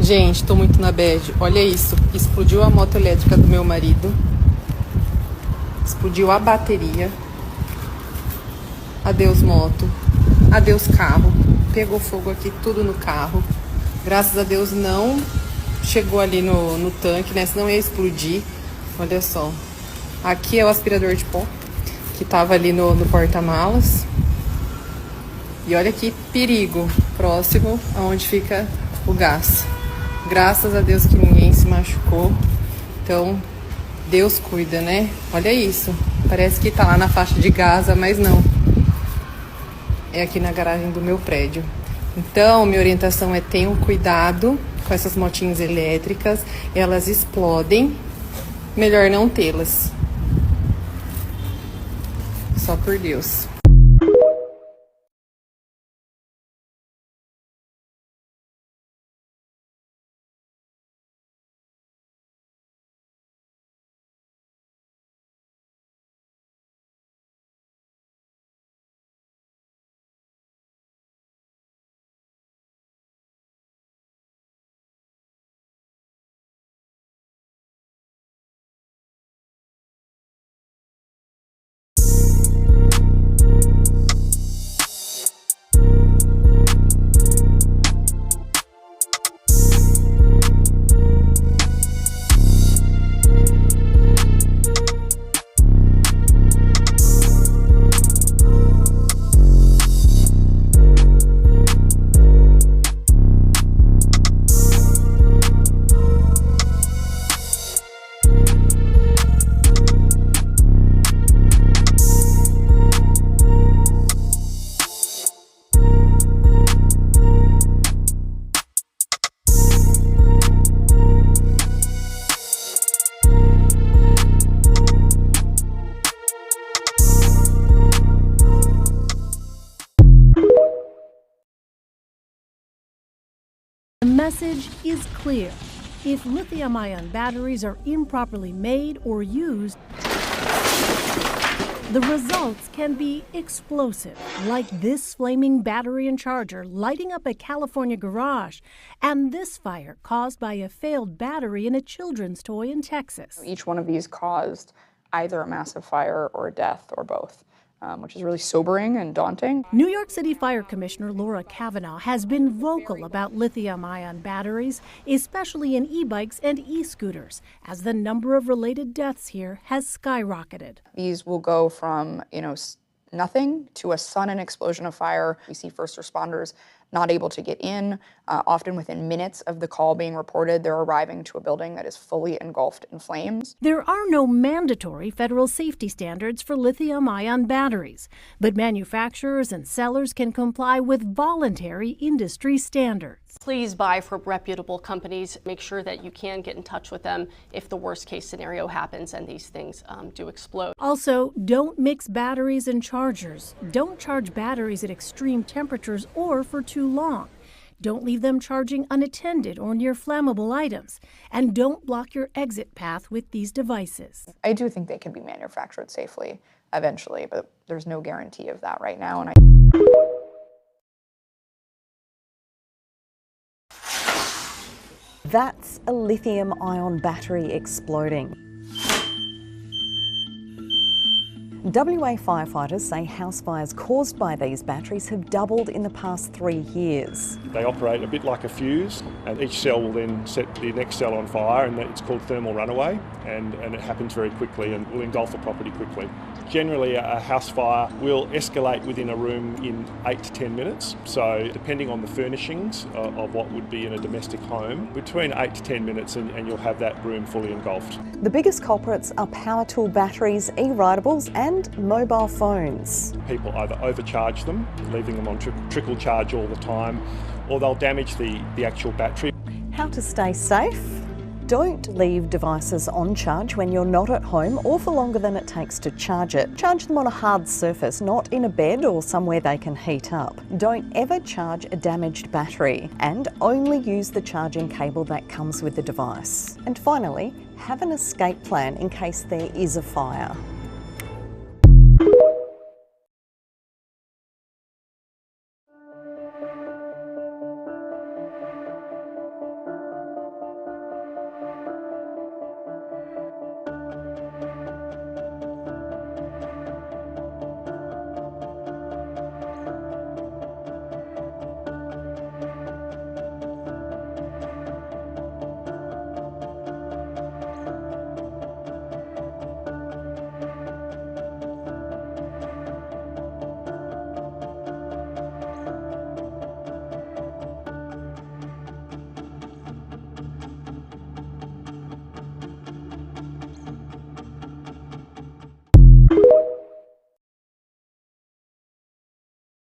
Gente, tô muito na bad. Olha isso. Explodiu a moto elétrica do meu marido. Explodiu a bateria. Adeus moto. Adeus carro. Pegou fogo aqui tudo no carro. Graças a Deus não chegou ali no tanque, né? Senão ia explodir. Olha só. Aqui é o aspirador de pó, que tava ali no porta-malas. E olha que perigo. Próximo aonde fica o gás. Graças a Deus que ninguém se machucou. Então, Deus cuida, né? Olha isso. Parece que tá lá na faixa de Gaza, mas não. É aqui na garagem do meu prédio. Então, minha orientação é: tenham cuidado com essas motinhas elétricas. Elas explodem. Melhor não tê-las. Só por Deus. The message is clear. If lithium-ion batteries are improperly made or used, the results can be explosive, like this flaming battery and charger lighting up a California garage, and this fire caused by a failed battery in a children's toy in Texas. Each one of these caused either a massive fire or death or both, which is really sobering and daunting. New York City Fire Commissioner Laura Kavanaugh has been vocal about lithium-ion batteries, especially in e-bikes and e-scooters, as the number of related deaths here has skyrocketed. These will go from, nothing to a sudden explosion of fire. We see first responders not able to get in. Often within minutes of the call being reported, they're arriving to a building that is fully engulfed in flames. There are no mandatory federal safety standards for lithium-ion batteries, but manufacturers and sellers can comply with voluntary industry standards. Please buy from reputable companies. Make sure that you can get in touch with them if the worst case scenario happens and these things do explode. Also, don't mix batteries and chargers. Don't charge batteries at extreme temperatures or for too long. Don't leave them charging unattended or near flammable items. And don't block your exit path with these devices. I do think they can be manufactured safely eventually, but there's no guarantee of that right now. That's a lithium-ion battery exploding. WA firefighters say house fires caused by these batteries have doubled in the past 3 years. They operate a bit like a fuse, and each cell will then set the next cell on fire, and it's called thermal runaway, and it happens very quickly and will engulf the property quickly. Generally, a house fire will escalate within a room in 8 to 10 minutes. So depending on the furnishings of what would be in a domestic home, between 8 to 10 minutes and you'll have that room fully engulfed. The biggest culprits are power tool batteries, e-ridables and mobile phones. People either overcharge them, leaving them on trickle charge all the time, or they'll damage the actual battery. How to stay safe? Don't leave devices on charge when you're not at home or for longer than it takes to charge it. Charge them on a hard surface, not in a bed or somewhere they can heat up. Don't ever charge a damaged battery, and only use the charging cable that comes with the device. And finally, have an escape plan in case there is a fire.